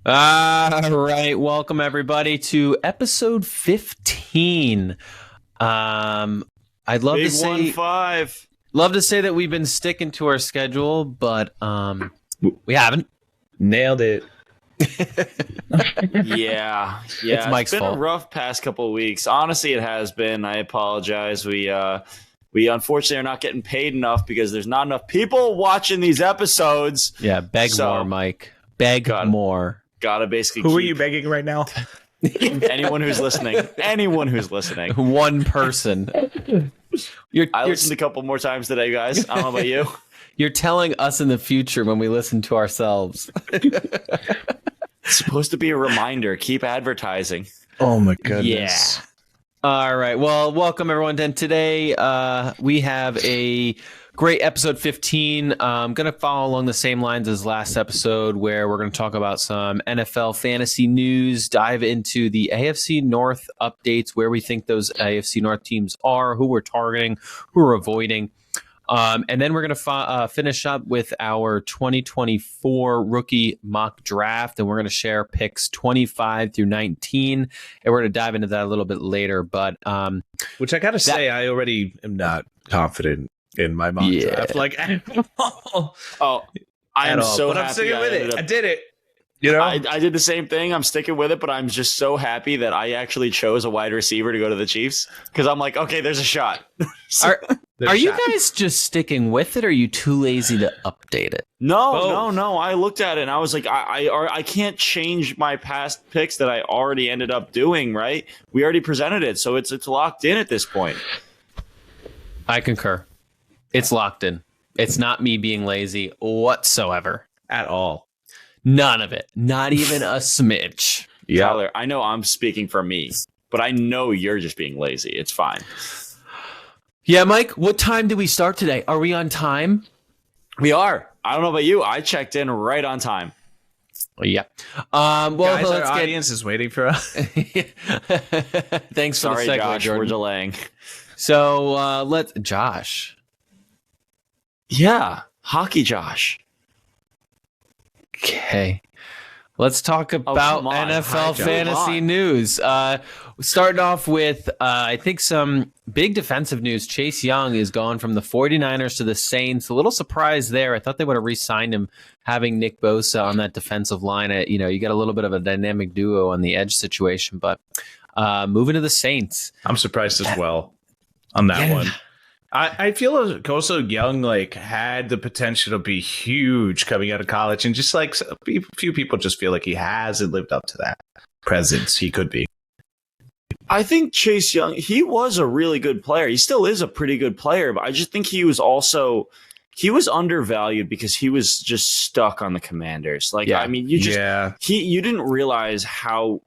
All right, welcome everybody to episode 15. I'd love Big to say 1-5. love to say that we've been sticking to our schedule, but we haven't. Nailed it. Yeah. It's Mike's been fault. a rough past couple of weeks. Honestly, it has been. I apologize. We unfortunately are not getting paid enough because there's not enough people watching these episodes. Yeah, beg more, Mike. Beg more. Gotta basically. Who are you begging right now? Anyone who's listening. Anyone who's listening. One person. I listened a couple more times today, guys. I don't know about you. You're telling us in the future when we listen to ourselves. It's supposed to be a reminder. Keep advertising. Oh my goodness. Yeah. All right. Well, welcome everyone. And today we have a great episode 15. I'm going to follow along the same lines as last episode where we're going to talk about some NFL fantasy news, dive into the AFC North updates, where we think those AFC North teams are, who we're targeting, who we're avoiding. And then we're going to finish up with our 2024 rookie mock draft, and we're going to share picks 25 through 19, and we're going to dive into that a little bit later. But Which I gotta say, I already am not confident in my mock draft. Like, Oh, I am so but happy. I'm sticking with it. I I did it. You know, I did the same thing. I'm sticking with it, but I'm just so happy that I actually chose a wide receiver to go to the Chiefs because I'm like, okay, there's a shot. Are you guys just sticking with it, or are you too lazy to update it? No. I looked at it and I was like, I can't change my past picks that I already ended up doing. Right? We already presented it, so it's locked in at this point. I concur. It's locked in. It's not me being lazy whatsoever. at all? None of it. Not even a smidge. Yeah. Tyler, I know I'm speaking for me, but I know you're just being lazy. It's fine. Yeah, Mike, what time did we start today? Are we on time? We are. I don't know about you. I checked in right on time. Yeah. Well, Guys, let's our get... audience is waiting for us. Thanks for Sorry, the segue, Josh. Jordan. We're delaying. So let's... Josh. Yeah. Hockey Josh. Okay. Let's talk about come on. NFL Hi, Joe. fantasy Come on. news. Starting off with, I think, some big defensive news. Chase Young is gone from the 49ers to the Saints. A little surprise there. I thought they would have re-signed him, having Nick Bosa on that defensive line. You got a little bit of a dynamic duo on the edge situation, but moving to the Saints. I'm surprised as well on that one. I feel like also Young had the potential to be huge coming out of college, and just a few people just feel like he hasn't lived up to that presence he could be. I think Chase Young, he was a really good player. He still is a pretty good player, but I just think he was undervalued because he was just stuck on the Commanders. You didn't realize how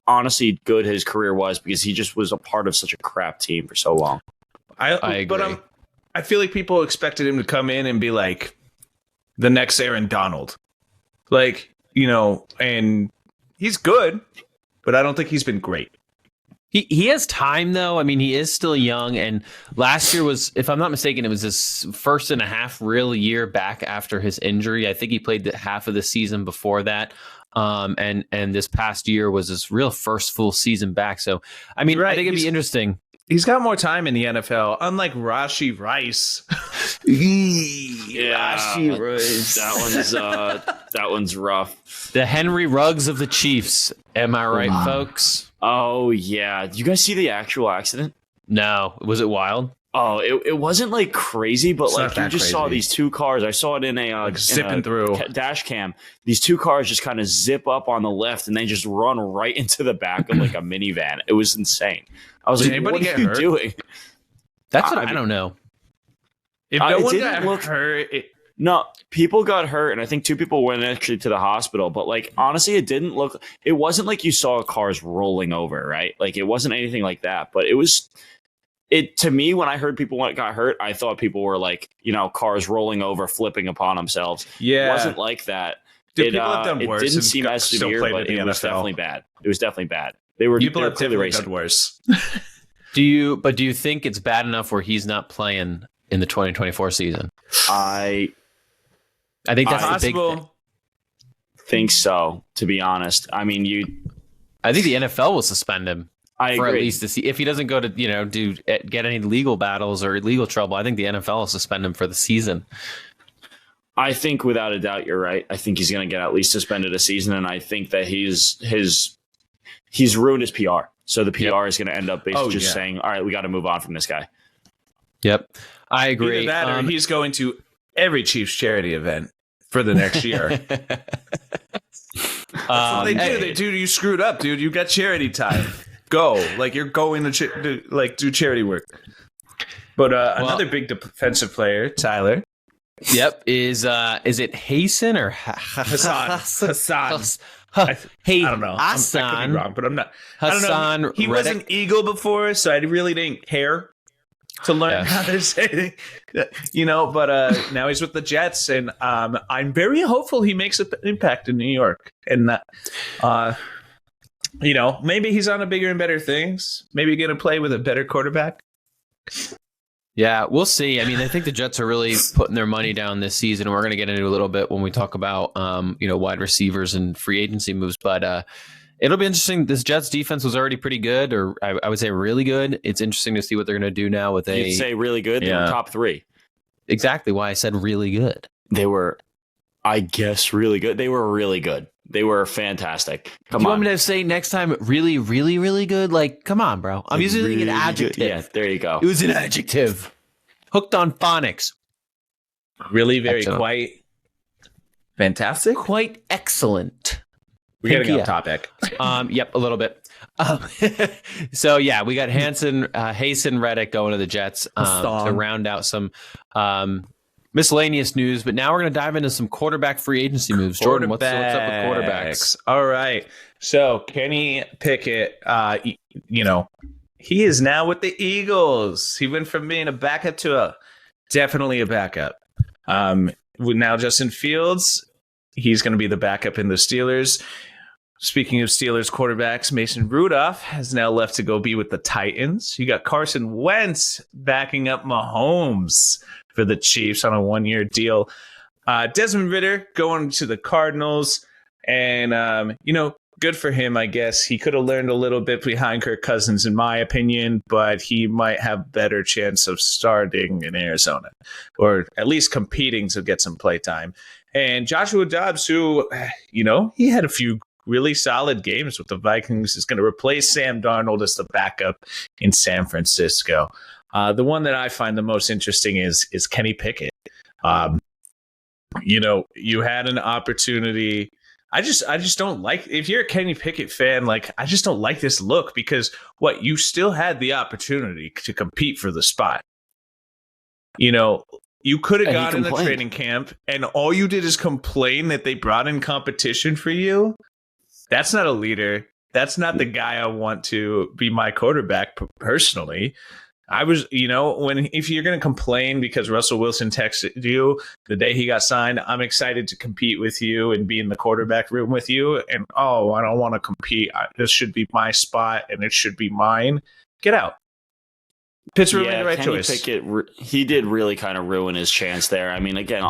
honestly good his career was because he just was a part of such a crap team for so long. I agree. But I feel like people expected him to come in and be like the next Aaron Donald. And he's good, but I don't think he's been great. He has time, though. I mean, he is still young, and last year was, if I'm not mistaken, it was his first and a half real year back after his injury. I think he played half of the season before that, and this past year was his real first full season back. So, I mean, Right. I think it'd be interesting. He's got more time in the NFL, unlike Rashee Rice. Rashee Rice. That one's rough. The Henry Ruggs of the Chiefs. Am I right, folks? Oh yeah. Did you guys see the actual accident? No. Was it wild? Oh, it wasn't crazy, but It's not you that just saw crazy. these two cars. I saw it in a Zipping through. dash cam. These two cars just kind of zip up on the left, and they just run right into the back of a minivan. It was insane. I was Did like, anybody "What get are you hurt? doing?" That's what I don't know. If no It one didn't got look- hurt, No, people got hurt, and I think two people went actually to the hospital. But honestly, it wasn't like you saw cars rolling over, right? It wasn't anything like that. But to me, when I heard people got hurt, I thought people were cars rolling over, flipping upon themselves. yeah. It wasn't like that. People have done worse. It didn't and seem as still severe, played but in the it was NFL. definitely bad. It was definitely bad. They were People have clearly definitely racing. done worse. Do you think it's bad enough where he's not playing in the 2024 season? I I think that's the big thing. Possible. think so, to be honest. I mean, I think the NFL will suspend him I for agree. at least to see if he doesn't go to get any legal battles or legal trouble. I think the NFL will suspend him for the season. I think without a doubt, you're right. I think he's going to get at least suspended a season, and I think that he's ruined his PR. So the PR is going to end up basically saying, "All right, we got to move on from this guy." Yep, I agree. Either that, or he's going to every Chiefs charity event for the next year. They do. They do. You screwed up, dude. You got charity time. Go. Like, you're going to do charity work. But another big defensive player, Tyler. Yep. Is it Hassan or Hassan? I don't know. Hassan. I could be wrong, but I'm not. Hassan. I don't know. He was an Eagle before, so I really didn't care to learn how to say it, but now he's with the Jets, and I'm very hopeful he makes an impact in New York. And, maybe he's on to bigger and better things. Maybe going to play with a better quarterback. Yeah, we'll see. I mean, I think the Jets are really putting their money down this season, and we're going to get into a little bit when we talk about, wide receivers and free agency moves. But it'll be interesting. This Jets defense was already pretty good, or I would say really good. It's interesting to see what they're going to do now with You'd say really good. They were top 3. Exactly why I said really good. They were, I guess, really good. They were really good. They were fantastic. Do you want me to say next time really, really, really good? Like, come on, bro. I'm using really an adjective. Good. Yeah, there you go. It was an adjective. Hooked on phonics. Really, very quite fantastic. Quite excellent. We're getting off topic. Yep, a little bit. So yeah, we got Hassan Reddick going to the Jets to round out some miscellaneous news. But now we're going to dive into some quarterback free agency moves. Jordan, what's up with quarterbacks? All right. So Kenny Pickett, he is now with the Eagles. He went from being a backup to definitely a backup. Now Justin Fields, he's going to be the backup in the Steelers. Speaking of Steelers quarterbacks, Mason Rudolph has now left to go be with the Titans. You got Carson Wentz backing up Mahomes for the Chiefs on a 1-year deal. Desmond Ridder going to the Cardinals. And, good for him, I guess. He could have learned a little bit behind Kirk Cousins, in my opinion, but he might have better chance of starting in Arizona, or at least competing to get some play time. And Joshua Dobbs, who, he had a few really solid games with the Vikings, is going to replace Sam Darnold as the backup in San Francisco. The one that I find the most interesting is Kenny Pickett. You had an opportunity. I just don't like, if you're a Kenny Pickett fan, like, I just don't like this look, because you still had the opportunity to compete for the spot. You could have gone in the training camp, and all you did is complain that they brought in competition for you. That's not a leader. That's not the guy I want to be my quarterback personally. I was, if you're going to complain because Russell Wilson texted you the day he got signed, I'm excited to compete with you and be in the quarterback room with you. And, I don't want to compete. This should be my spot and it should be mine. Get out. Pittsburgh made the right choice. Pickett, he did really kind of ruin his chance there. I mean, again,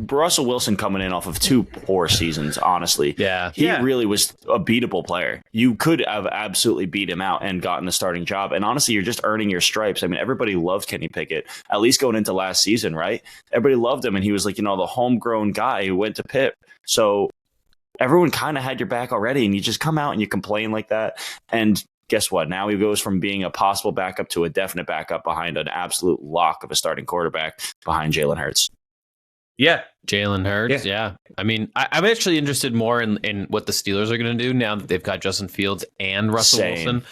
Russell Wilson coming in off of 2 poor seasons, honestly. Yeah. He really was a beatable player. You could have absolutely beat him out and gotten the starting job. And honestly, you're just earning your stripes. I mean, everybody loved Kenny Pickett, at least going into last season, right? Everybody loved him, and he was like, the homegrown guy who went to Pitt. So everyone kind of had your back already, and you just come out and you complain like that. And guess what? Now he goes from being a possible backup to a definite backup behind an absolute lock of a starting quarterback behind Jalen Hurts. Yeah. Jalen Hurts. Yeah. I mean, I'm actually interested more in what the Steelers are going to do now that they've got Justin Fields and Russell Wilson.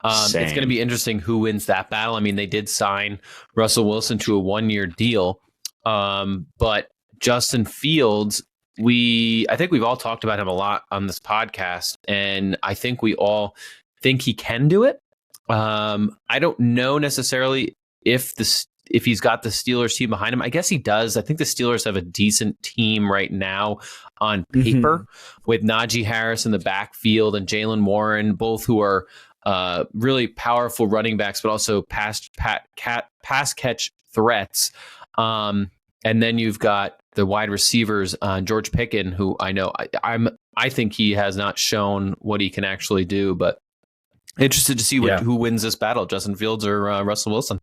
It's going to be interesting who wins that battle. I mean, they did sign Russell Wilson to a 1-year deal. But Justin Fields, I think we've all talked about him a lot on this podcast, and I think we all think he can do it. I don't know necessarily if he's got the Steelers team behind him. I guess he does. I think the Steelers have a decent team right now on paper with Najee Harris in the backfield and Jalen Warren, both who are really powerful running backs, but also pass catch threats. And then you've got the wide receivers, George Pickens, who I know I think he has not shown what he can actually do, but interested to see who wins this battle, Justin Fields or Russell Wilson.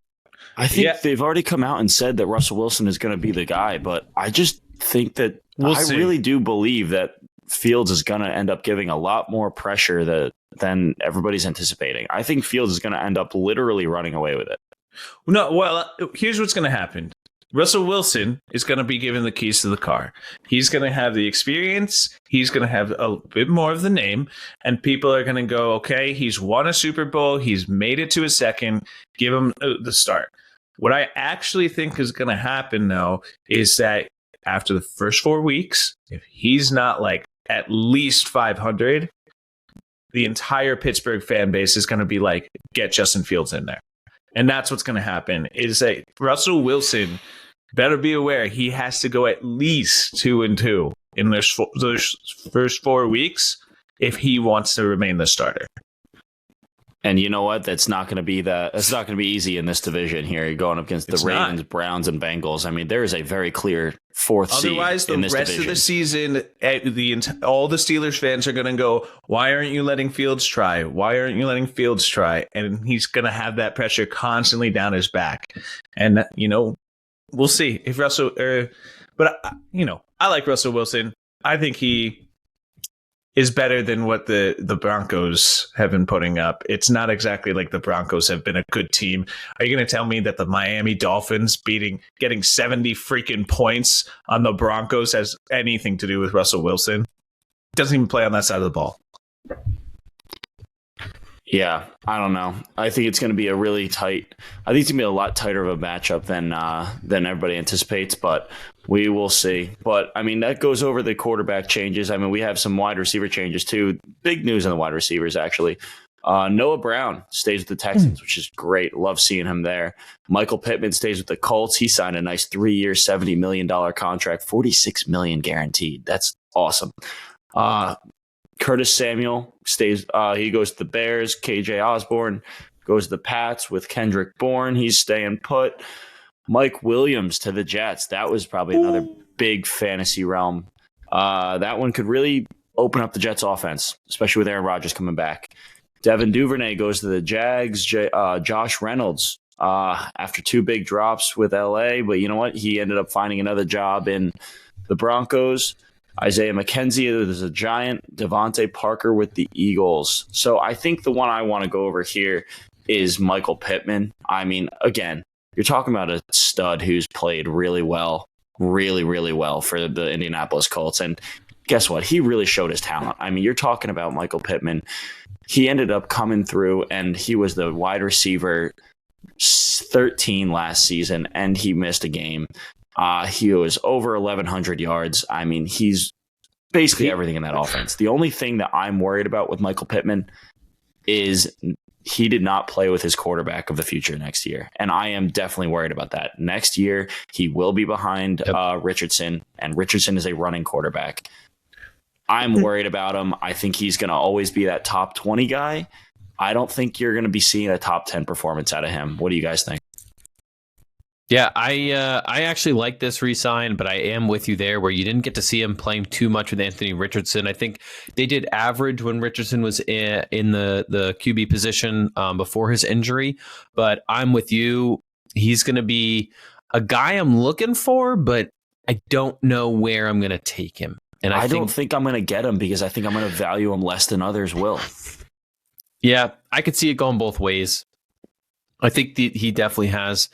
I think they've already come out and said that Russell Wilson is going to be the guy, but I just think that really do believe that Fields is going to end up giving a lot more pressure than everybody's anticipating. I think Fields is going to end up literally running away with it. No, well, here's what's going to happen. Russell Wilson is going to be given the keys to the car. He's going to have the experience. He's going to have a bit more of the name. And people are going to go, okay, he's won a Super Bowl. He's made it to a second. Give him the start. What I actually think is going to happen, though, is that after the first 4 weeks, if he's not like at least 500, the entire Pittsburgh fan base is going to be like, get Justin Fields in there. And that's what's going to happen is that Russell Wilson better be aware he has to go at least 2-2 in those first 4 weeks if he wants to remain the starter. And you know what? That's not going to be easy in this division here. You're going up against the Ravens, Browns, and Bengals. I mean, there is a very clear fourth seed in this division. Otherwise, the rest of the season, all the Steelers fans are going to go, why aren't you letting Fields try? Why aren't you letting Fields try? And he's going to have that pressure constantly down his back. And, we'll see if Russell, but I like Russell Wilson. I think he is better than what the Broncos have been putting up. It's not exactly like the Broncos have been a good team. Are you going to tell me that the Miami Dolphins getting 70 freaking points on the Broncos has anything to do with Russell Wilson? Doesn't even play on that side of the ball. Yeah, I don't know. I think it's going to be a really tight. I think it's going to be a lot tighter of a matchup than everybody anticipates, but we will see. But I mean, that goes over the quarterback changes. I mean, we have some wide receiver changes too. Big news on the wide receivers, actually. Noah Brown stays with the Texans, which is great. Love seeing him there. Michael Pittman stays with the Colts. He signed a nice 3-year, $70 million contract, $46 million guaranteed. That's awesome. Curtis Samuel stays. He goes to the Bears. KJ Osborne goes to the Pats with Kendrick Bourne. He's staying put. Mike Williams to the Jets. That was probably another big fantasy realm. That one could really open up the Jets offense, especially with Aaron Rodgers coming back. Devin Duvernay goes to the Jags. Josh Reynolds after 2 big drops with LA, but you know what? He ended up finding another job in the Broncos. Isaiah McKenzie is a Giant. Devontae Parker with the Eagles. So I think the one I want to go over here is Michael Pittman. I mean, again, you're talking about a stud who's played really well for the Indianapolis Colts. And guess what? He really showed his talent. I mean, you're talking about Michael Pittman. He ended up coming through, and he was the wide receiver 13 last season, and he missed a game. He was over 1,100 yards. I mean, he's basically everything in that offense. The only thing that I'm worried about with Michael Pittman is he did not play with his quarterback of the future next year. And I am definitely worried about that. Next year, he will be behind Richardson, and Richardson is a running quarterback. I'm worried about him. I think he's going to always be that top 20 guy. I don't think you're going to be seeing a top 10 performance out of him. What do you guys think? Yeah, I actually like this re-sign, but I am with you there where you didn't get to see him playing too much with Anthony Richardson. I think they did average when Richardson was in the QB position before his injury, but I'm with you. He's going to be a guy I'm looking for, but I don't know where I'm going to take him. And I don't think I'm going to get him because I think I'm going to value him less than others will. Yeah, I could see it going both ways. I think he definitely has.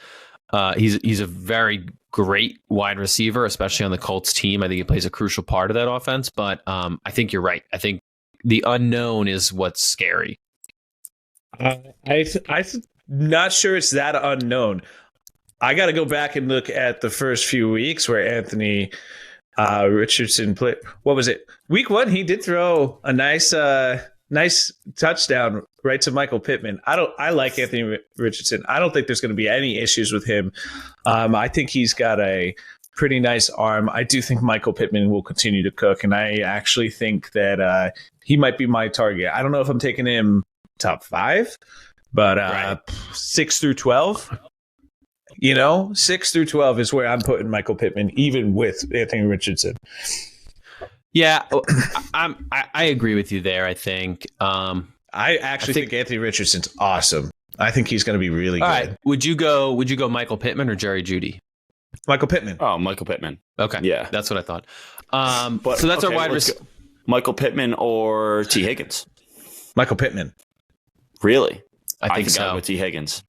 He's a very great wide receiver, especially on the Colts team. I think he plays a crucial part of that offense. But I think you're right. I think the unknown is what's scary. I'm not sure it's that unknown. I got to go back and look at the first few weeks where Anthony Richardson played. What was it? Week 1, he did throw a nice touchdown right to Michael Pittman. I like Anthony Richardson. I don't think there's going to be any issues with him. I think he's got a pretty nice arm. I do think Michael Pittman will continue to cook, and I actually think that he might be my target. I don't know if I'm taking him top 5, but 6 through 12. You know, 6 through 12 is where I'm putting Michael Pittman, even with Anthony Richardson. Yeah, I agree with you there. I think. I actually think Anthony Richardson's awesome. I think he's going to be really good. All right, would you go Michael Pittman or Jerry Jeudy? Michael Pittman. Oh, Michael Pittman. Okay, Yeah. that's what I thought. So that's our wide receiver. Michael Pittman or T. Higgins? Michael Pittman. Really? I think so. I'd go with T. Higgins.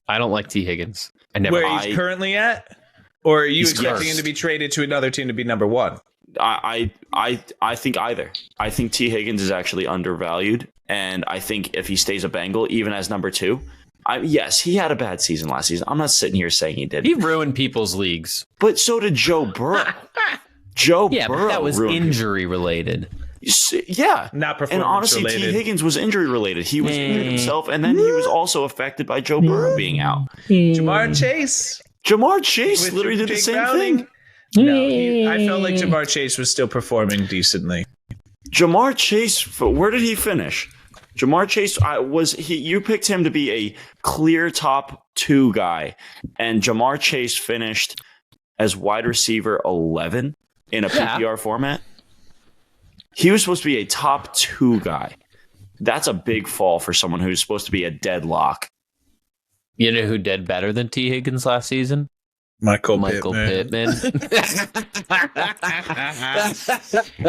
I don't like T. Higgins. I never. Where he's currently at? Or are you He's expecting cursed. him to be traded to another team to be number one? I think either. I think T. Higgins is actually undervalued, and I think if he stays a Bengal, even as number 2, yes, he had a bad season last season. I'm not sitting here saying he didn't. He ruined people's leagues. But so did Joe Burrow. Yeah, but that was injury related. Yeah, Not performance and honestly, related. T. Higgins was injury related. He was injured himself, and then he was also affected by Joe Burrow being out. Jamar Chase. Jamar Chase With literally did the Jake same Browning. thing. No, I felt like Jamar Chase was still performing decently. Jamar Chase, where did he finish? Jamar Chase you picked him to be a clear top 2 guy, and Jamar Chase finished as wide receiver 11 in a PPR format. He was supposed to be a top 2 guy. That's a big fall for someone who's supposed to be a deadlock. You know who did better than T. Higgins last season? Michael Pittman.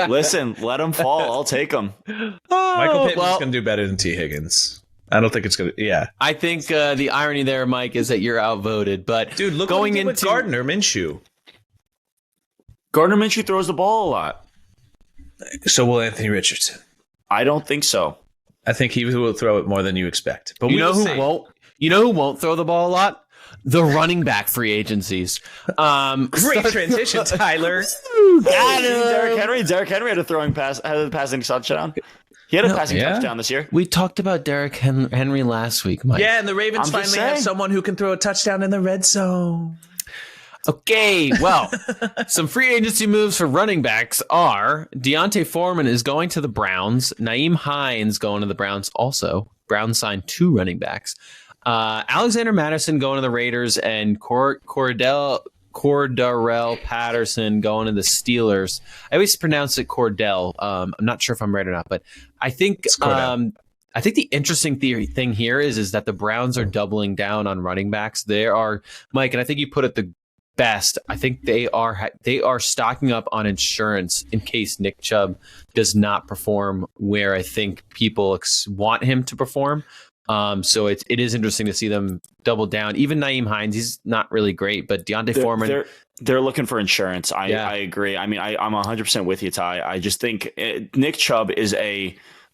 Listen, let him fall. I'll take him. Michael Pittman's going to do better than T. Higgins. I don't think it's going to. Yeah. I think the irony there, Mike, is that you're outvoted. But Dude, look going what he did with into Gardner Minshew. Gardner Minshew throws the ball a lot. So will Anthony Richardson. I don't think so. I think he will throw it more than you expect. But you know who won't? You know who won't throw the ball a lot? The running back free agencies. Great transition, Tyler. Derrick Henry had a passing touchdown. He had a passing touchdown this year. We talked about Derrick Henry last week, Mike. Yeah, and the Ravens finally have someone who can throw a touchdown in the red zone. Okay, well, some free agency moves for running backs are Deontay Foreman is going to the Browns. Nyheim Hines going to the Browns also. Browns signed 2 running backs. Alexander Madison going to the Raiders and Cordarrelle Patterson going to the Steelers. I always pronounce it Cordell. I'm not sure if I'm right or not, but I think the interesting thing here is that the Browns are doubling down on running backs. They are, Mike, and I think you put it the best. I think they are stocking up on insurance in case Nick Chubb does not perform where I think people want him to perform. So it is interesting to see them double down. Even Nyheim Hines, he's not really great, but Deontay Foreman. They're looking for insurance. I agree. I mean, I'm 100% with you, Ty. I just think Nick Chubb is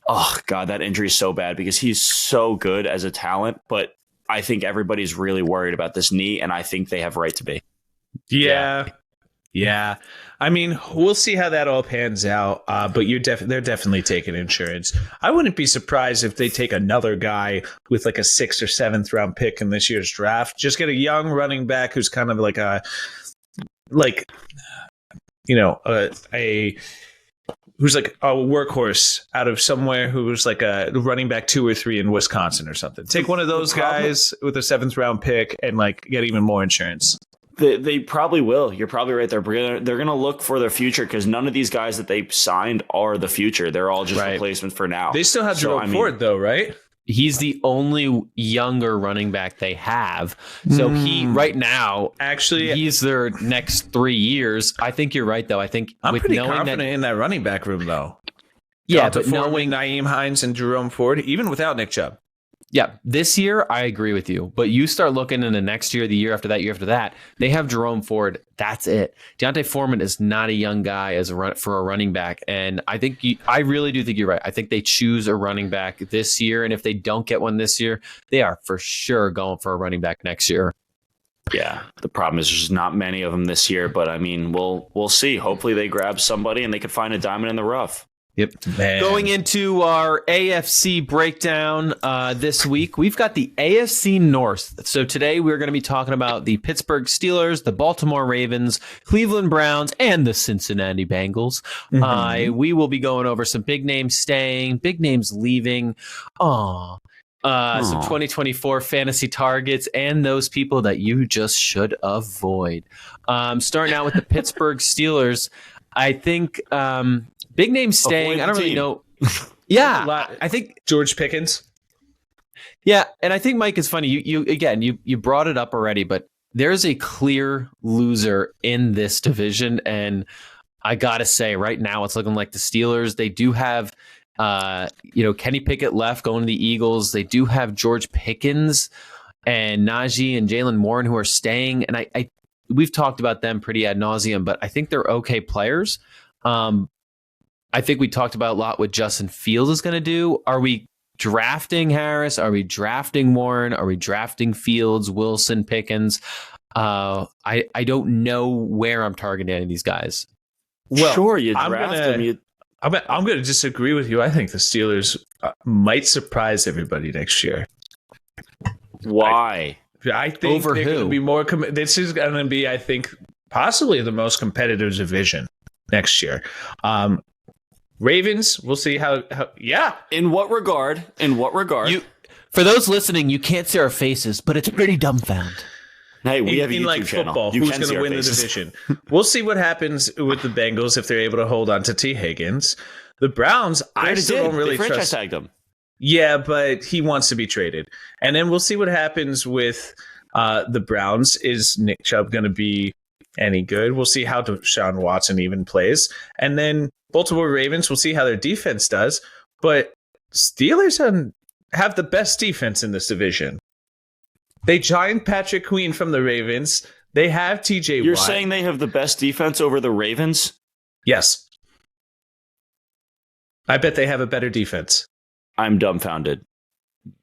oh God, that injury is so bad because he's so good as a talent, but I think everybody's really worried about this knee, and I think they have right to be. Yeah. I mean, we'll see how that all pans out. But they're definitely taking insurance. I wouldn't be surprised if they take another guy with like a 6th or 7th round pick in this year's draft. Just get a young running back who's kind of like who's like a workhorse out of somewhere, who's like a running back 2 or 3 in Wisconsin or something. Take one of those guys with a 7th round pick and like get even more insurance. They probably will. You're probably right. They're going to look for their future because none of these guys that they signed are the future. They're all just replacements for now. They still have Jerome Ford, though, right? He's the only younger running back they have. So he right now, actually, he's their next 3 years. I think you're right, though. I think I'm pretty confident in that running back room, though. Yeah, but knowing Nyheim Hines and Jerome Ford, even without Nick Chubb. Yeah, this year, I agree with you. But you start looking in the next year, the year after that, they have Jerome Ford. That's it. Deontay Foreman is not a young guy for a running back. And I really do think you're right. I think they choose a running back this year. And if they don't get one this year, they are for sure going for a running back next year. Yeah, the problem is there's not many of them this year. But, I mean, we'll see. Hopefully they grab somebody and they can find a diamond in the rough. Yep. Man. Going into our AFC breakdown this week, we've got the AFC North. So today we're going to be talking about the Pittsburgh Steelers, the Baltimore Ravens, Cleveland Browns, and the Cincinnati Bengals. We will be going over some big names staying, big names leaving. Some 2024 fantasy targets and those people that you just should avoid. Starting out with the Pittsburgh Steelers, I think big name staying. I don't really know. Yeah, I think George Pickens. Yeah, and I think Mike is funny. You brought it up already, but there's a clear loser in this division, and I gotta say, right now it's looking like the Steelers. They do have. Kenny Pickett left going to the Eagles. They do have George Pickens and Najee and Jalen Warren who are staying. And we've talked about them pretty ad nauseum, but I think they're okay players. I think we talked about a lot what Justin Fields is going to do. Are we drafting Harris? Are we drafting Warren? Are we drafting Fields, Wilson, Pickens? I don't know where I'm targeting any of these guys. Well, sure, you draft them. I'm going to disagree with you. I think the Steelers might surprise everybody next year. Why? I think Over they're who? going to be more. This is going to be, I think, possibly the most competitive division next year. Ravens. We'll see how. Yeah. In what regard? For those listening, you can't see our faces, but it's pretty dumbfound. Hey, we have a YouTube like channel. Football, who's going to win the division? We'll see what happens with the Bengals if they're able to hold on to T. Higgins. The Browns, I still don't really franchise trust. tagged him. Yeah, but he wants to be traded. And then we'll see what happens with the Browns. Is Nick Chubb going to be any good? We'll see how Deshaun Watson even plays. And then Baltimore Ravens, we'll see how their defense does. But Steelers have the best defense in this division. They signed Patrick Queen from the Ravens. They have TJ Watt. You're saying they have the best defense over the Ravens? Yes. I bet they have a better defense. I'm dumbfounded.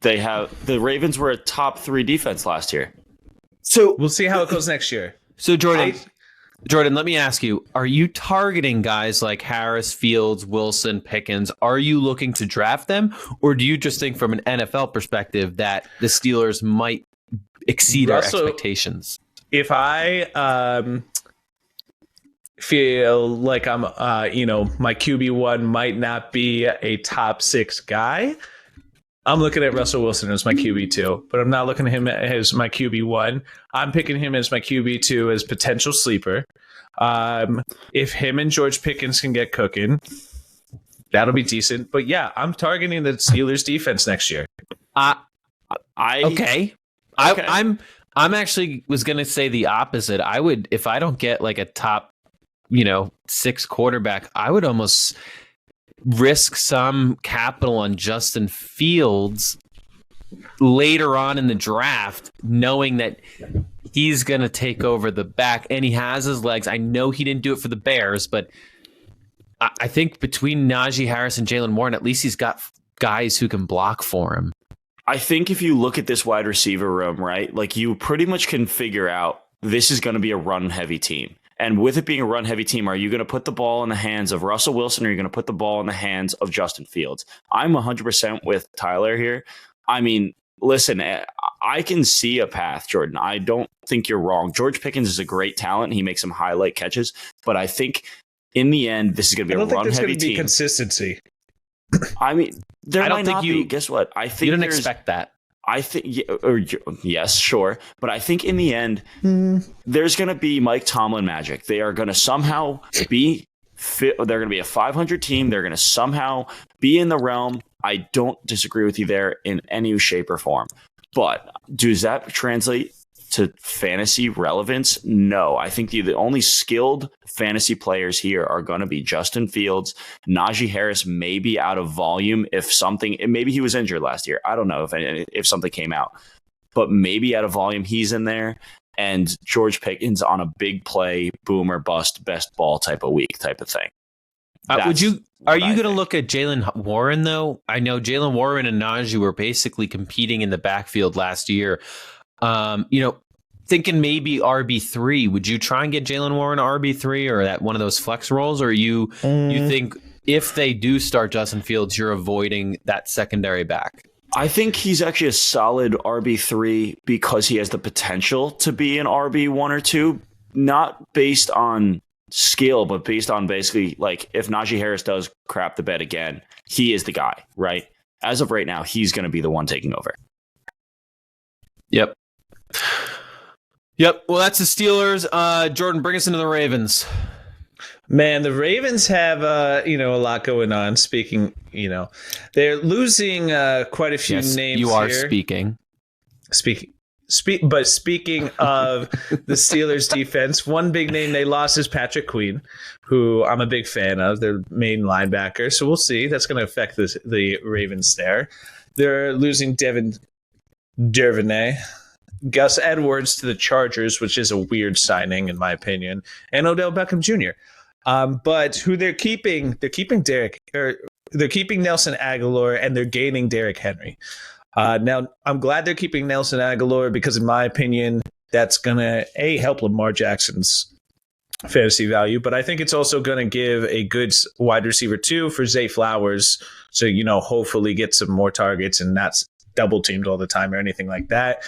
The Ravens were a top 3 defense last year. So we'll see how it goes next year. So Jordan, let me ask you, are you targeting guys like Harris, Fields, Wilson, Pickens? Are you looking to draft them? Or do you just think from an NFL perspective that the Steelers might exceed our expectations? If I feel like I'm, my QB1 might not be a top 6 guy, I'm looking at Russell Wilson as my QB2, but I'm not looking at him as my QB1. I'm picking him as my QB2 as potential sleeper. If him and George Pickens can get cooking, that'll be decent. But yeah, I'm targeting the Steelers defense next year. Okay. I'm actually was going to say the opposite. I would, if I don't get like a top, 6 quarterback, I would almost risk some capital on Justin Fields later on in the draft, knowing that he's going to take over the back and he has his legs. I know he didn't do it for the Bears, but I think between Najee Harris and Jalen Warren, at least he's got guys who can block for him. I think if you look at this wide receiver room, right, like you pretty much can figure out this is going to be a run-heavy team. And with it being a run-heavy team, are you going to put the ball in the hands of Russell Wilson or are you going to put the ball in the hands of Justin Fields? I'm 100% with Tyler here. I mean, listen, I can see a path, Jordan. I don't think you're wrong. George Pickens is a great talent. He makes some highlight catches. But I think in the end, this is going to be a run-heavy team. I don't think there's going to be consistency. I mean, there might not be. Guess what? I think you didn't expect that. I think, yes, sure. But I think in the end, there's going to be Mike Tomlin magic. They are going to somehow be fit. They're going to be a 500 team. They're going to somehow be in the realm. I don't disagree with you there in any shape or form. But does that translate to fantasy relevance? No. I think the only skilled fantasy players here are going to be Justin Fields. Najee Harris may be out of volume maybe he was injured last year. I don't know if something came out, but maybe out of volume he's in there. And George Pickens on a big play, boom or bust, best ball type of week type of thing. Are you going to look at Jalen Warren though? I know Jalen Warren and Najee were basically competing in the backfield last year. Thinking maybe RB3, would you try and get Jalen Warren RB3 or that one of those flex roles? Or you think if they do start Justin Fields, you're avoiding that secondary back? I think he's actually a solid RB3 because he has the potential to be an RB1 or 2, not based on skill, but based on basically like if Najee Harris does crap the bed again, he is the guy, right? as of right now, he's going to be the one taking over. Yep. Well, that's the Steelers. Jordan, bring us into the Ravens. Man, the Ravens have a lot going on. Speaking, they're losing quite a few names. You are here. speaking. But speaking of the Steelers defense, one big name they lost is Patrick Queen, who I'm a big fan of, their main linebacker. So we'll see. That's going to affect the Ravens there. They're losing Devin Duvernay, Gus Edwards to the Chargers, which is a weird signing in my opinion, and Odell Beckham Jr. But who they're keeping they're keeping Nelson Aguilar, and they're gaining Derrick Henry. Now, I'm glad they're keeping Nelson Aguilar because, in my opinion, that's going to, help Lamar Jackson's fantasy value. But I think it's also going to give a good wide receiver, too, for Zay Flowers. So, hopefully get some more targets and not double teamed all the time or anything like that.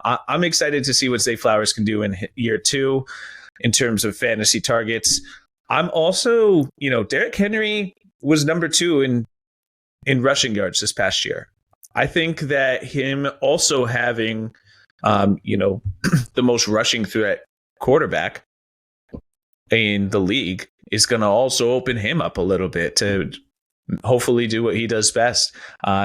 I'm excited to see what Zay Flowers can do in year 2 in terms of fantasy targets. I'm also, Derrick Henry was number 2 in rushing yards this past year. I think that him also having, the most rushing threat quarterback in the league is going to also open him up a little bit to hopefully do what he does best.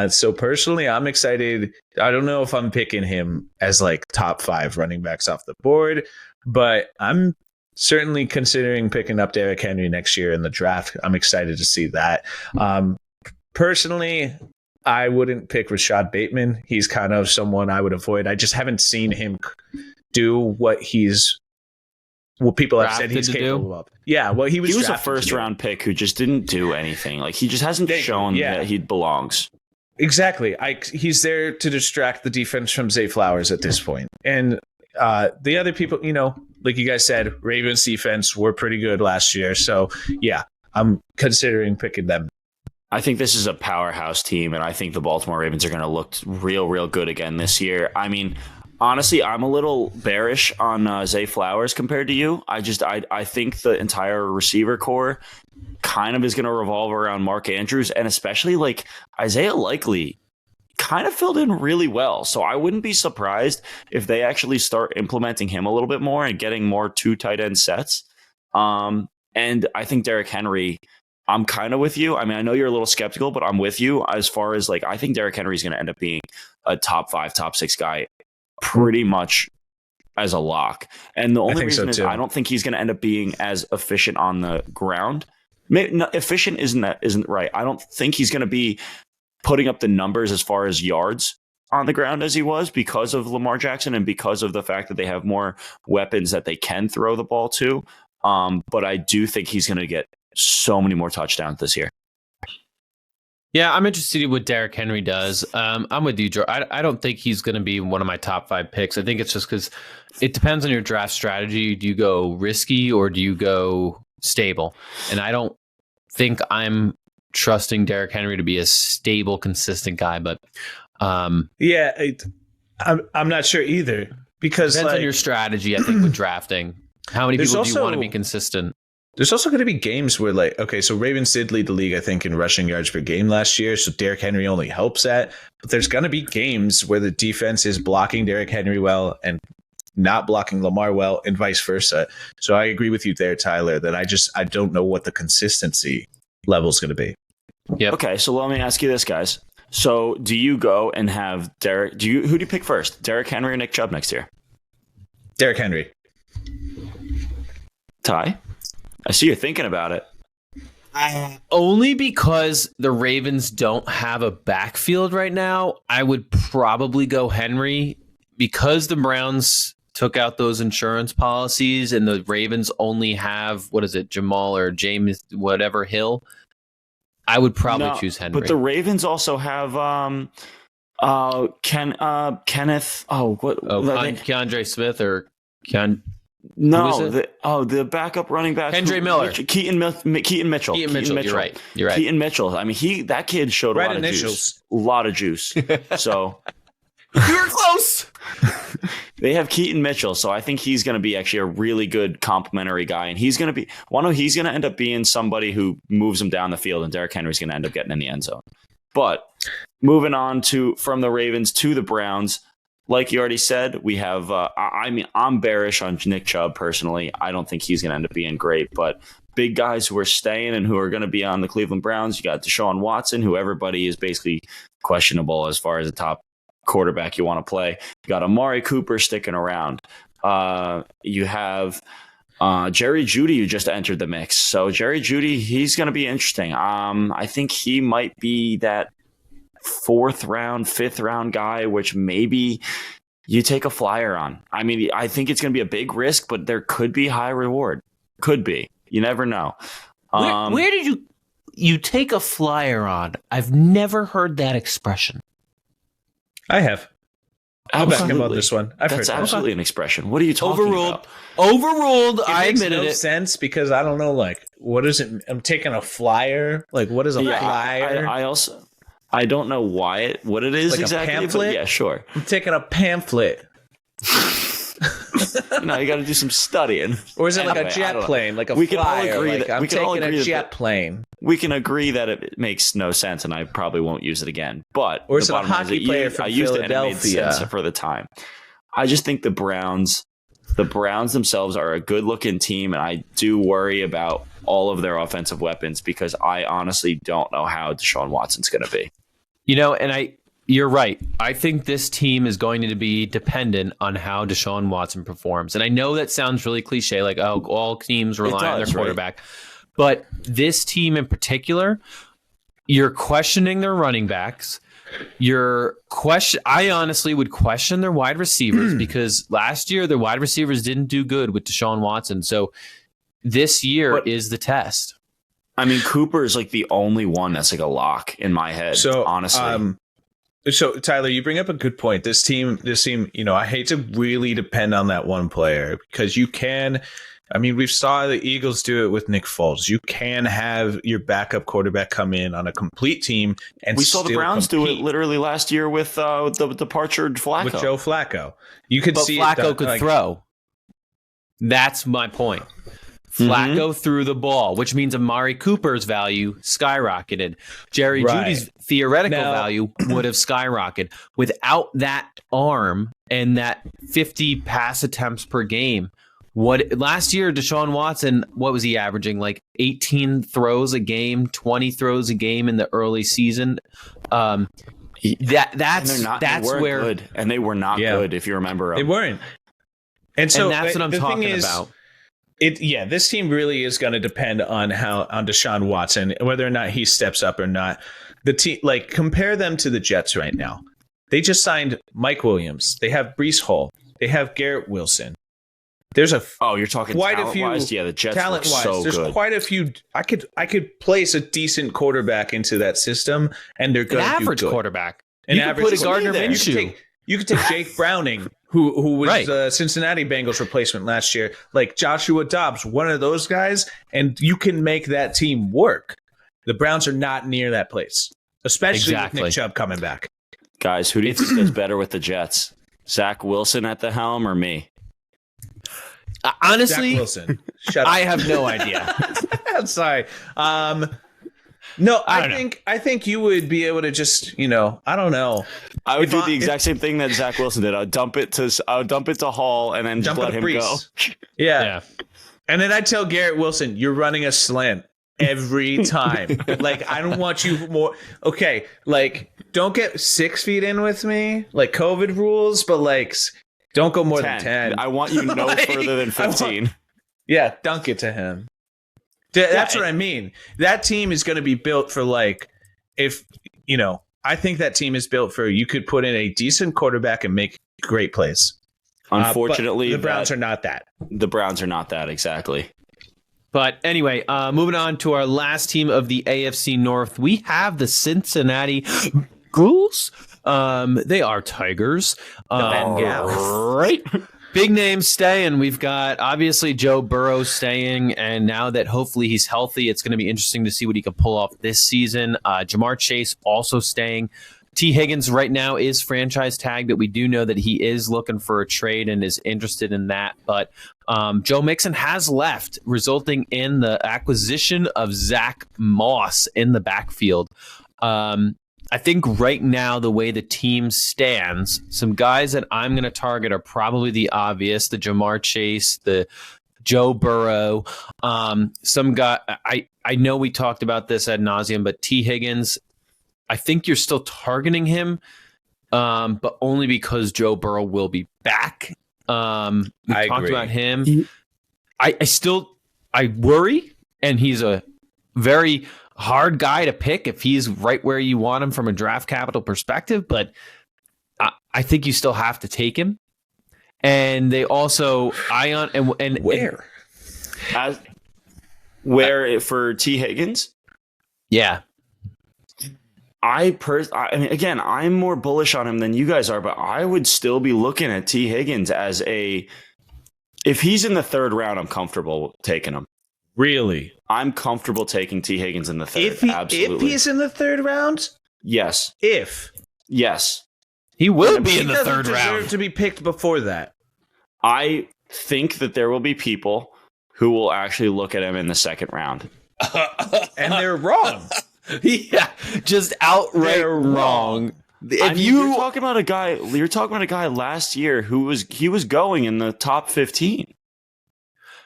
So personally, I'm excited. I don't know if I'm picking him as like top 5 running backs off the board, but I'm certainly considering picking up Derrick Henry next year in the draft. I'm excited to see that. Personally, I wouldn't pick Rashad Bateman. He's kind of someone I would avoid. I just haven't seen him do what people have said he's capable of. Yeah, well, he was a first-round pick who just didn't do anything. Like, he just hasn't shown that he belongs. Exactly. He's there to distract the defense from Zay Flowers at this point. And the other people, like you guys said, Ravens defense were pretty good last year. So, yeah, I'm considering picking them. I think this is a powerhouse team, and I think the Baltimore Ravens are going to look real good again this year. I mean, honestly, I'm a little bearish on Zay Flowers compared to you. I think the entire receiver core kind of is going to revolve around Mark Andrews, and especially like Isaiah Likely kind of filled in really well. So I wouldn't be surprised if they actually start implementing him a little bit more and getting more 2 tight end sets. And I think Derrick Henry, I'm kind of with you. I mean, I know you're a little skeptical, but I'm with you as far as like, I think Derrick Henry is going to end up being a top 5, top 6 guy pretty much as a lock. And the only reason is I don't think he's going to end up being as efficient on the ground. Efficient isn't right. I don't think he's going to be putting up the numbers as far as yards on the ground as he was because of Lamar Jackson and because of the fact that they have more weapons that they can throw the ball to. But I do think he's going to get so many more touchdowns this year. Yeah, I'm interested in what Derrick Henry does. I'm with you, Joe. I don't think he's going to be one of my top 5 picks. I think it's just because it depends on your draft strategy. Do you go risky or do you go stable? And I don't think I'm trusting Derrick Henry to be a stable, consistent guy. But I'm not sure either because depends on your strategy. I think with drafting, how many people do you want to be consistent? There's also going to be games where, so Ravens did lead the league, I think, in rushing yards per game last year. So Derrick Henry only helps that. But there's going to be games where the defense is blocking Derrick Henry well and not blocking Lamar well and vice versa. So I agree with you there, Tyler, that I don't know what the consistency level is going to be. Yep. Okay, so let me ask you this, guys. So do you go and have who do you pick first? Derrick Henry or Nick Chubb next year? Derrick Henry. Ty? I see you're thinking about it. Only because the Ravens don't have a backfield right now, I would probably go Henry because the Browns took out those insurance policies and the Ravens only have, Jamal or James, whatever Hill. I would probably choose Henry. But the Ravens also have Kenneth. Keandre Smith or No, the backup running back, Kendre Miller, Keaton Mitchell. You're right. Keaton Mitchell. I mean, that kid showed a lot of juice. So you were close. They have Keaton Mitchell, so I think he's going to be actually a really good complimentary guy, and he's going to end up being somebody who moves him down the field, and Derrick Henry's going to end up getting in the end zone. But moving on from the Ravens to the Browns. Like you already said, we have. I'm bearish on Nick Chubb personally. I don't think he's going to end up being great. But big guys who are staying and who are going to be on the Cleveland Browns, you got Deshaun Watson, who everybody is basically questionable as far as the top quarterback you want to play. You got Amari Cooper sticking around. You have Jerry Jeudy, who just entered the mix. So Jerry Jeudy, he's going to be interesting. I think he might be that 4th round, 5th round guy, which maybe you take a flyer on. I mean, I think it's going to be a big risk, but there could be high reward. Could be. You never know. Where did you take a flyer on? I've never heard that expression. I have. I'm Absolutely. back about this one. That's absolutely an expression. What are you talking about? Overruled. It I makes admitted no it. sense because I don't know, like, what is it? I'm taking a flyer. Like, what is a flyer? I don't know what it is Like exactly. a pamphlet? But yeah, sure. I'm taking a pamphlet. No, you got to do some studying. Or is it like Anyway, a jet plane? Like a we can all flyer? agree Like, that- I'm we can all taking agree a that- jet plane. We can agree that it makes no sense, and I probably won't use it again. But Or is the it a bottom line hockey that player from I used it and it made Philadelphia? sense for the time. I just think the Browns themselves are a good-looking team, and I do worry about all of their offensive weapons because I honestly don't know how Deshaun Watson's going to be. You're right. I think this team is going to be dependent on how Deshaun Watson performs. And I know that sounds really cliche, like, oh, all teams rely on their quarterback. Right? But this team in particular, you're questioning their running backs. I honestly would question their wide receivers because last year their wide receivers didn't do good with Deshaun Watson. So this year is the test. I mean, Cooper is like the only one that's like a lock in my head. So honestly. So Tyler, you bring up a good point. This team, I hate to really depend on that one player because you can. I mean, we saw the Eagles do it with Nick Foles. You can have your backup quarterback come in on a complete team, and we saw the Browns do it literally last year with the departure of Flacco. With Joe Flacco. You could see Flacco could throw. That's my point. Flacco threw the ball, which means Amari Cooper's value skyrocketed. Jerry Jeudy's theoretical value would have skyrocketed. Without that arm and that 50 pass attempts per game, last year Deshaun Watson, what was he averaging? Like 18 throws a game, 20 throws a game in the early season. That's where good, and they were not good if you remember. They weren't, and so that's what I'm talking about. This team really is going to depend on Deshaun Watson, whether or not he steps up or not. The team, like, compare them to the Jets right now. They just signed Mike Williams. They have Breece Hall. They have Garrett Wilson. There's you're talking quite a few. Yeah, the Jets talent-wise, so there's good. Quite a few. I could place a decent quarterback into that system, and they're going to do good. An average quarterback. You could put a Gardner Minshew. You could take Jake Browning, who was Cincinnati Bengals replacement last year, like Joshua Dobbs, one of those guys, and you can make that team work. The Browns are not near that place, especially with Nick Chubb coming back. Guys, who do you think does better with the Jets? Zach Wilson at the helm or me? Honestly, Zach Wilson. Shut up. I have no idea. I'm sorry. No, I think you would be able to just, I don't know. I would do the exact same thing that Zach Wilson did. I'd dump it to Hall and then just let him go. Yeah. And then I'd tell Garrett Wilson, you're running a slant every time. Like, I don't want you more. Okay, like, don't get 6 feet in with me, like COVID rules, but like, don't go more than 10. I want you no further than 15. Dunk it to him. That's what I mean. That team is going to be built for, like, I think that team is built for, you could put in a decent quarterback and make great plays. Unfortunately, the Browns are not that. The Browns are not that, exactly. But anyway, moving on to our last team of the AFC North, we have the Cincinnati Bengals. They are Tigers. Right. Big names staying. We've got, obviously, Joe Burrow staying, and now that hopefully he's healthy, it's going to be interesting to see what he can pull off this season. Jamar Chase also staying. T. Higgins right now is franchise tagged, but we do know that he is looking for a trade and is interested in that. But Joe Mixon has left, resulting in the acquisition of Zach Moss in the backfield. I think right now, the way the team stands, some guys that I'm going to target are probably the obvious, the Jamar Chase, the Joe Burrow. Some guy, I know we talked about this ad nauseum, but T. Higgins, I think you're still targeting him, but only because Joe Burrow will be back. We talked about him. I worry, and he's a very hard guy to pick if he's right where you want him from a draft capital perspective, but I think you still have to take him. And they also and where for T. Higgins? Yeah. I mean, again, I'm more bullish on him than you guys are, but I would still be looking at T. Higgins as if he's in the third round, I'm comfortable taking him. Really? I'm comfortable taking T. Higgins in the third. Absolutely. If he's in the third round? Yes. Yes. He will be in the third round. He doesn't deserve to be picked before that. I think that there will be people who will actually look at him in the second round. And they're wrong. Yeah, just outright wrong. You're talking about a guy last year who was going in the top 15.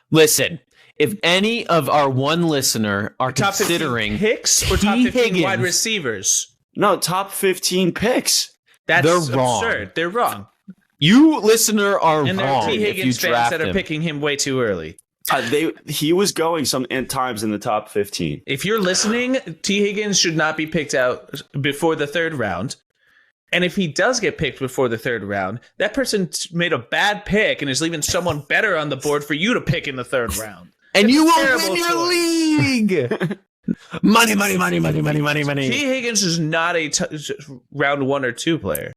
Listen, if any of our one listener are top considering 15 picks or top 15 Higgins, wide receivers, no, top 15 picks. They're wrong. Absurd. They're wrong. You listener are and wrong. And there are T. Higgins fans that are picking him way too early. He was going some times in the top 15. If you're listening, T. Higgins should not be picked out before the third round. And if he does get picked before the third round, that person made a bad pick and is leaving someone better on the board for you to pick in the third round. And you will win your league. Money. T. Higgins is not a round 1 or 2 player.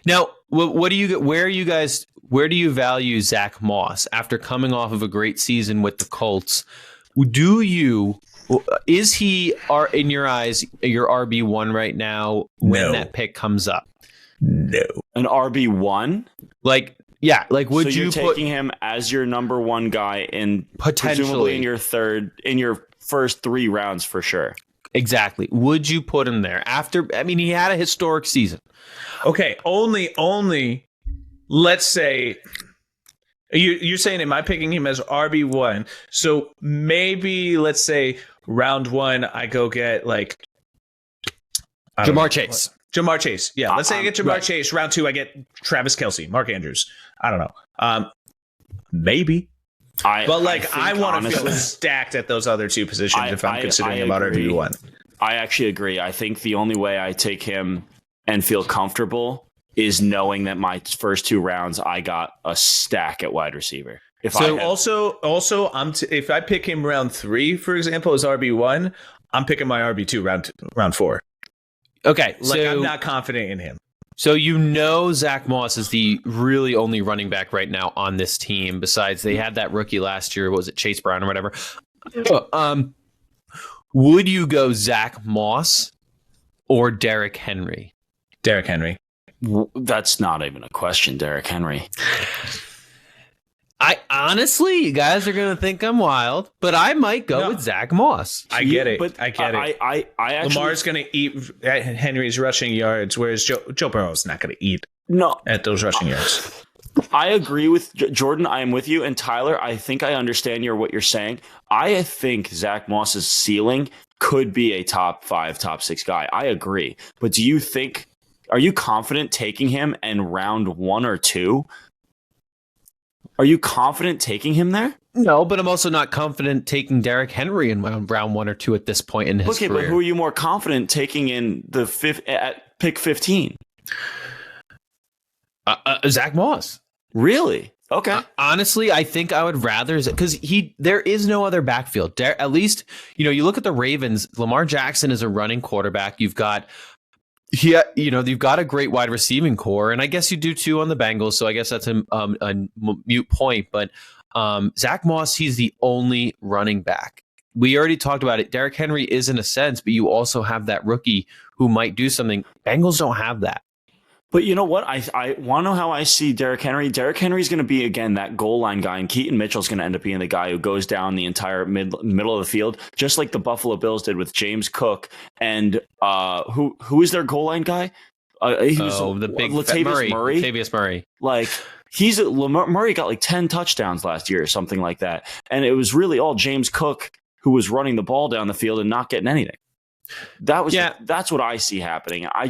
Now, what do you? Where do you value Zach Moss after coming off of a great season with the Colts? Is he in your eyes your RB1 right now when that pick comes up? No, an RB1. Would so you you're taking him as your number 1 guy in potentially in your first 3 rounds for sure? Exactly. Would you put him there after? I mean, he had a historic season. Okay, only. Let's say you're saying, am I picking him as RB1? So maybe let's say round 1, I go get Jamar Chase. Jamar Chase. Yeah, let's say I get Jamar Chase. Round 2, I get Travis Kelce, Mark Andrews. I don't know. Maybe. I want to feel stacked at those other 2 positions if I'm considering him on RB1. I actually agree. I think the only way I take him and feel comfortable is knowing that my first 2 rounds I got a stack at wide receiver. If I pick him round 3, for example, as RB1, I'm picking my RB2 round 4. Okay, I'm not confident in him. So Zach Moss is the really only running back right now on this team. Besides, they had that rookie last year. What was it, Chase Brown or whatever? Would you go Zach Moss or Derrick Henry? Derrick Henry. That's not even a question, Derrick Henry. I honestly, you guys are going to think I'm wild, but I might go with Zach Moss. I get it. I actually, Lamar's going to eat Henry's rushing yards, whereas Joe Burrow's not going to eat at those rushing yards. I agree with Jordan. I am with you. And Tyler, I think I understand what you're saying. I think Zach Moss's ceiling could be a top 5, top 6 guy. I agree. But are you confident taking him in round 1 or 2? Are you confident taking him there? No, but I'm also not confident taking Derrick Henry in round 1 or 2 at this point in his career. Okay, but who are you more confident taking in the at pick 15? Zach Moss. Really? Okay. Honestly, I think I would rather, because there is no other backfield. At least, you look at the Ravens. Lamar Jackson is a running quarterback. You've got a great wide receiving core, and I guess you do too on the Bengals. So I guess that's a mute point. But Zach Moss, he's the only running back. We already talked about it. Derrick Henry is in a sense, but you also have that rookie who might do something. Bengals don't have that. But you know what? I want to know how I see Derrick Henry. Derrick Henry's going to be, again, that goal line guy, and Keaton Mitchell's going to end up being the guy who goes down the entire middle of the field, just like the Buffalo Bills did with James Cook. And who is their goal line guy? He was the big Latavius Murray. Latavius Murray. Like, Murray got like 10 touchdowns last year or something like that. And it was really all James Cook who was running the ball down the field and not getting anything. That's what I see happening. I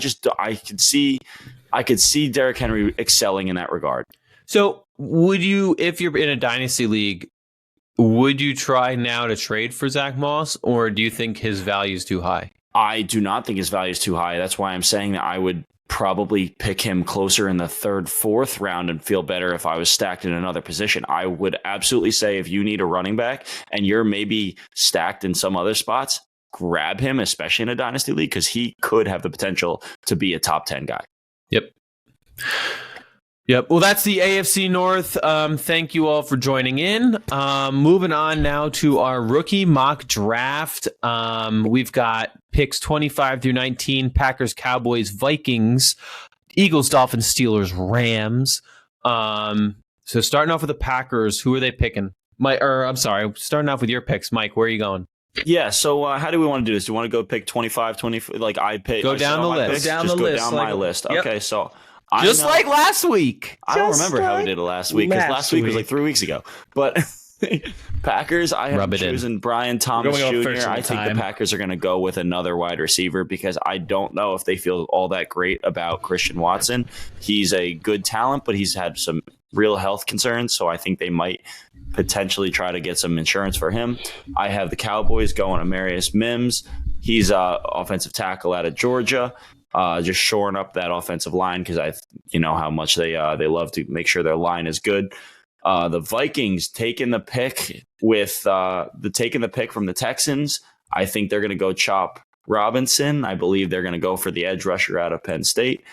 could see Derrick Henry excelling in that regard. So would you, if you're in a dynasty league, would you try now to trade for Zach Moss, or do you think his value is too high? I do not think his value is too high. That's why I'm saying that I would probably pick him closer in the 3rd, 4th round and feel better if I was stacked in another position. I would absolutely say if you need a running back and you're maybe stacked in some other spots, grab him, especially in a dynasty league, because he could have the potential to be a top 10 guy. Yep. Well, that's the AFC North. Thank you all for joining in. Moving on now to our rookie mock draft. We've got picks 25 through 19, Packers, Cowboys, Vikings, Eagles, Dolphins, Steelers, Rams. So starting off with the Packers, who are they picking? Starting off with your picks. Mike, where are you going? Yeah, so how do we want to do this? Do you want to go pick 25, 20? Like I pick. Go down the list. Go down my list. Yep. Okay, so just like last week. I don't remember how we did it last week, because last week was like 3 weeks ago. But Packers, I have chosen Brian Thomas Jr. I think the Packers are going to go with another wide receiver, because I don't know if they feel all that great about Christian Watson. He's a good talent, but he's had some real health concerns, so I think they might potentially try to get some insurance for him. I have the Cowboys going Amarius Mims. He's offensive tackle out of Georgia. Just shoring up that offensive line, because you know how much they love to make sure their line is good. The Vikings taking the pick from the Texans. I think they're going to go Chop Robinson. I believe they're going to go for the edge rusher out of Penn State.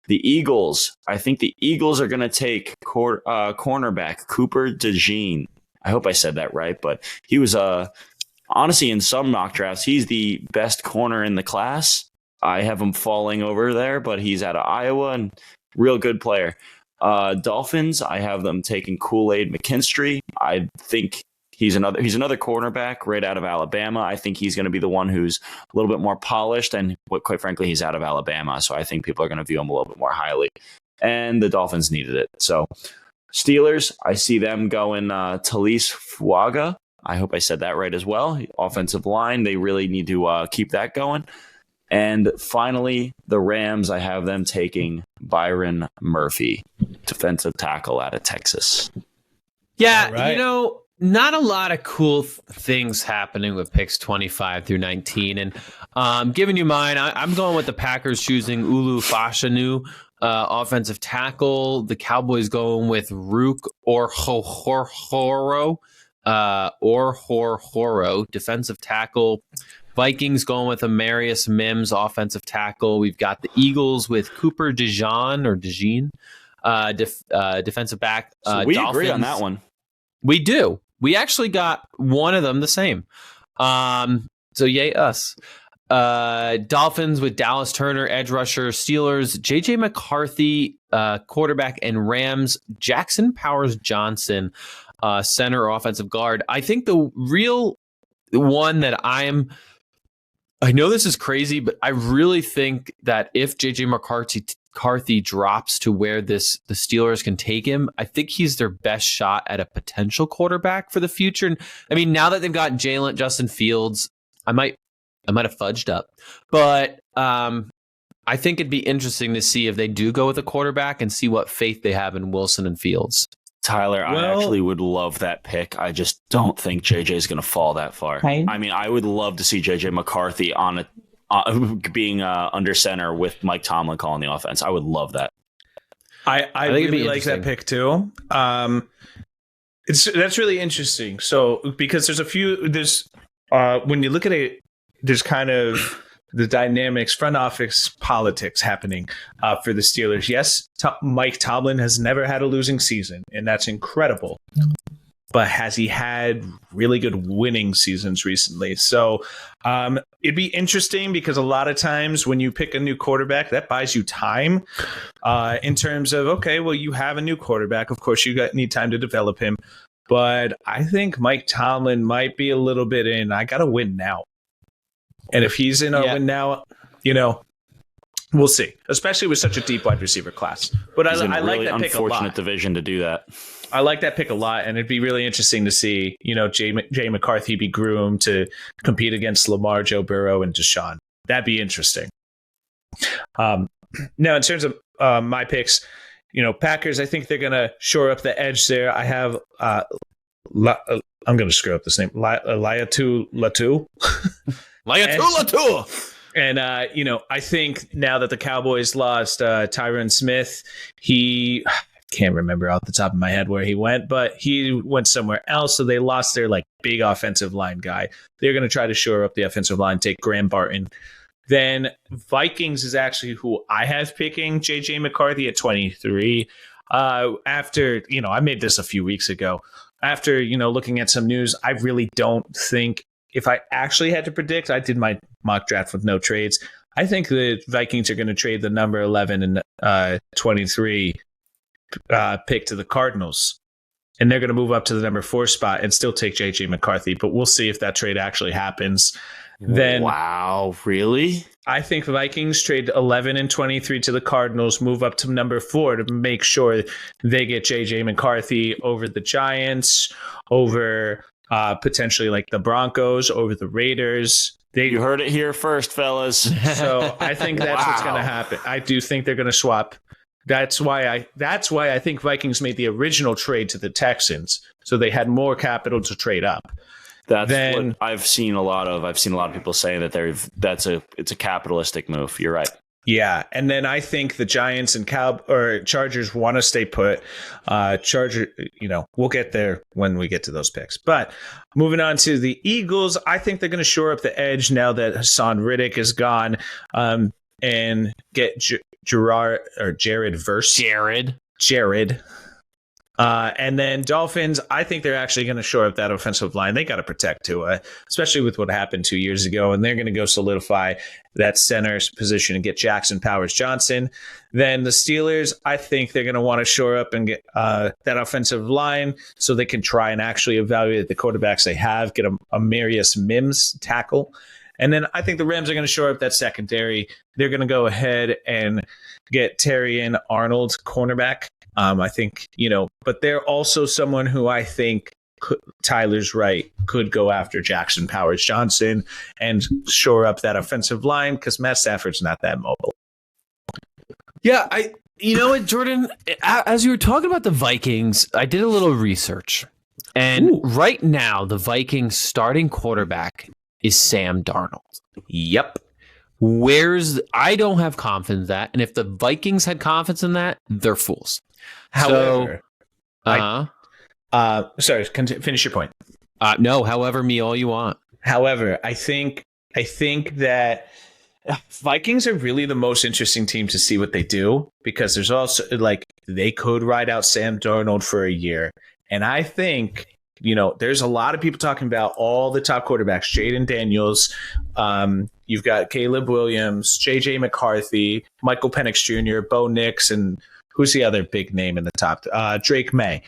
The Eagles. I think the Eagles are going to take cornerback Cooper DeJean. I hope I said that right, but he was honestly, in some mock drafts, he's the best corner in the class. I have him falling over there, but he's out of Iowa and real good player. Dolphins, I have them taking Kool-Aid McKinstry. I think he's another cornerback right out of Alabama. I think he's going to be the one who's a little bit more polished, and quite frankly, he's out of Alabama, so I think people are going to view him a little bit more highly. And the Dolphins needed it. So Steelers, I see them going Talise Fuaga. I hope I said that right as well. Offensive line, they really need to keep that going. And finally, the Rams, I have them taking Byron Murphy, defensive tackle out of Texas. Yeah, right. Not a lot of cool things happening with picks 25 through 19. And giving you mine, I'm going with the Packers choosing Ulu Fashanu, offensive tackle. The Cowboys going with Rook Orhorhoro, defensive tackle. Vikings going with Amarius Mims, offensive tackle. We've got the Eagles with Cooper DeJean, defensive back. So we agree on that one. We do. We actually got one of them the same. So yay us. Dolphins with Dallas Turner, edge rusher. Steelers, J.J. McCarthy, quarterback. And Rams, Jackson Powers Johnson, center offensive guard. I think the real one that I know this is crazy, but I really think that if J.J. McCarthy drops to where the Steelers can take him, I think he's their best shot at a potential quarterback for the future. And I mean, now that they've got Justin Fields, I might have fudged up, but I think it'd be interesting to see if they do go with a quarterback and see what faith they have in Wilson and Fields. Tyler, I actually would love that pick. I just don't think JJ is going to fall that far. Right. I mean, I would love to see JJ McCarthy on being under center with Mike Tomlin calling the offense. I would love that. I really like that pick too. That's really interesting. So because there's when you look at it, there's kind of the dynamics, front office politics happening for the Steelers. Yes, Mike Tomlin has never had a losing season, and that's incredible. but has he had really good winning seasons recently? So it'd be interesting because a lot of times when you pick a new quarterback, that buys you time in terms of, okay, well, you have a new quarterback. Of course, you need time to develop him. But I think Mike Tomlin might be a little bit in, I got to win now. And if he's in a win now, we'll see, especially with such a deep wide receiver class. But I like really that pick a lot. Unfortunate division to do that. I like that pick a lot, and it'd be really interesting to see, Jay McCarthy be groomed to compete against Lamar, Joe Burrow, and Deshaun. That'd be interesting. Now, in terms of my picks, Packers, I think they're going to shore up the edge there. I have, I'm going to screw up this name, Laiatu Latu. Latu. And, I think now that the Cowboys lost Tyron Smith, I can't remember off the top of my head where he went, but he went somewhere else. So they lost their big offensive line guy. They're going to try to shore up the offensive line, take Graham Barton. Then Vikings is actually who I have picking, JJ McCarthy at 23. After, I made this a few weeks ago. After, looking at some news, I really don't think, if I actually had to predict, I did my mock draft with no trades. I think the Vikings are going to trade the number 11 and 23 pick to the Cardinals. And they're going to move up to the number 4 spot and still take JJ McCarthy. But we'll see if that trade actually happens. Then, wow, really? I think Vikings trade 11 and 23 to the Cardinals, move up to number 4 to make sure they get JJ McCarthy over the Giants, over potentially the Broncos, over the Raiders. You heard it here first, fellas. So I think that's what's going to happen. I do think they're going to swap. That's why I think Vikings made the original trade to the Texans, so they had more capital to trade up. That's what I've seen a lot of. I've seen a lot of people saying that it's a capitalistic move. You're right. Yeah, and then I think the Giants and Chargers want to stay put. We'll get there when we get to those picks. But moving on to the Eagles, I think they're going to shore up the edge now that Hassan Riddick is gone, and get Jared Verse. Jared. And then Dolphins, I think they're actually going to shore up that offensive line. They got to protect Tua, especially with what happened 2 years ago. And they're going to go solidify that center position and get Jackson Powers-Johnson. Then the Steelers, I think they're going to want to shore up and get that offensive line so they can try and actually evaluate the quarterbacks they have, get a Marius Mims tackle. And then I think the Rams are going to shore up that secondary. They're going to go ahead and get Terrion Arnold, cornerback. I think, but they're also someone who I think Tyler's right, could go after Jackson Powers-Johnson and shore up that offensive line because Matt Stafford's not that mobile. Yeah, you know what, Jordan? As you were talking about the Vikings, I did a little research. And right now, the Vikings starting quarterback is Sam Darnold. Yep. I don't have confidence in that. And if the Vikings had confidence in that, they're fools. However, sorry, finish your point. No, however, me all you want. However, I think that Vikings are really the most interesting team to see what they do because there's also they could ride out Sam Darnold for a year. And I think, there's a lot of people talking about all the top quarterbacks, Jaden Daniels. You've got Caleb Williams, JJ McCarthy, Michael Penix Jr., Bo Nix, and who's the other big name in the top? Drake May.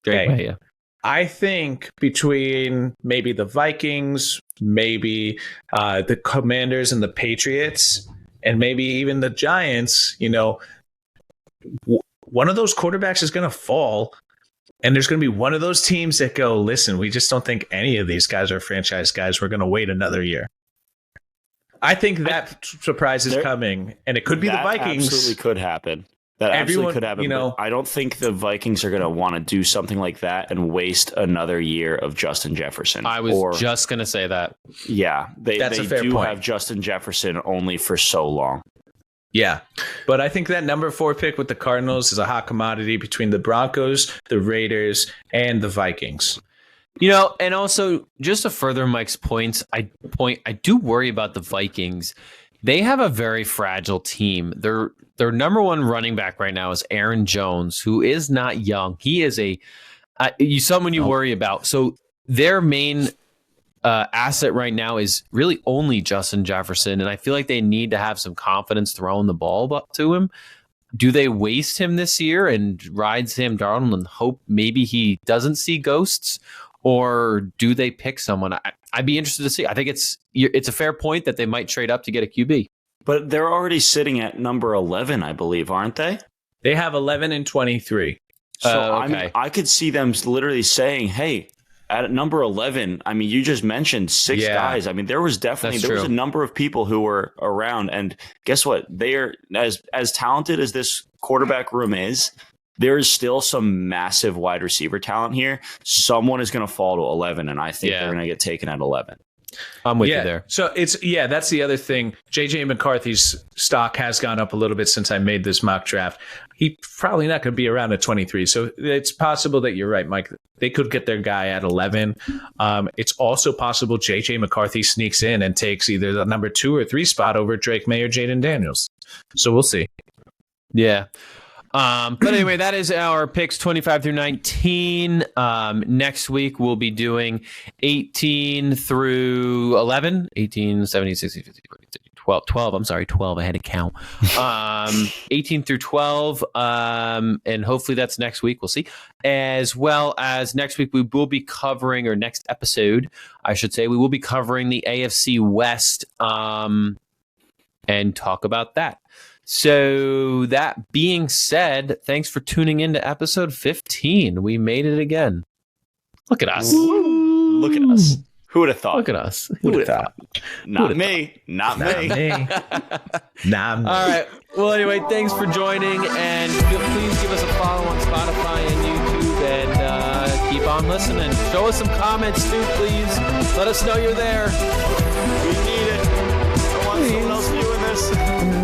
May, yeah. I think between maybe the Vikings, maybe the Commanders and the Patriots, and maybe even the Giants, one of those quarterbacks is going to fall. And there's going to be one of those teams that go, listen, we just don't think any of these guys are franchise guys. We're going to wait another year. I think that surprise is coming, and it could be the Vikings. Absolutely could happen. That absolutely could happen. But I don't think the Vikings are going to want to do something like that and waste another year of Justin Jefferson. I was just going to say that. Yeah, they do have Justin Jefferson only for so long. Yeah, but I think that number 4 pick with the Cardinals is a hot commodity between the Broncos, the Raiders, and the Vikings. And also just to further Mike's points, I do worry about the Vikings. They have a very fragile team. Their number 1 running back right now is Aaron Jones, who is not young. He is a someone you worry about. So their main asset right now is really only Justin Jefferson, and I feel like they need to have some confidence throwing the ball to him. Do they waste him this year and ride Sam Darnold and hope maybe he doesn't see ghosts, or do they pick someone? I'd be interested to see. I think it's a fair point that they might trade up to get a QB. But they're already sitting at number 11, I believe, aren't they? They have 11 and 23. So okay. I mean, I could see them literally saying, "Hey, at number 11, I mean, you just mentioned 6 guys. I mean, there was a number of people who were around, and guess what? They are as talented as this quarterback room is. There is still some massive wide receiver talent here. Someone is going to fall to 11, and I think they're going to get taken at 11. I'm with you there. So that's the other thing. JJ McCarthy's stock has gone up a little bit since I made this mock draft. He's probably not going to be around at 23. So it's possible that you're right, Mike. They could get their guy at 11. It's also possible JJ McCarthy sneaks in and takes either the number 2 or 3 spot over Drake May or Jaden Daniels. So we'll see. Yeah. But anyway, that is our picks 25 through 19. Next week, we'll be doing 18 through 11, 18, 17, 16, 15, 12. I'm sorry, 12. I had to count. 18 through 12. And hopefully that's next week. We'll see. As well as next week, we will be covering, or next episode, I should say, we will be covering the AFC West and talk about that. So that being said, thanks for tuning in to episode 15. We made it again. Look at us. Look at us. Who would have thought? Look at us. Who would have thought? Not me. Not me. Nah. All right. Well, anyway, thanks for joining, and please give us a follow on Spotify and YouTube, and keep on listening. Show us some comments too, please. Let us know you're there. We need it. I want someone else viewing this.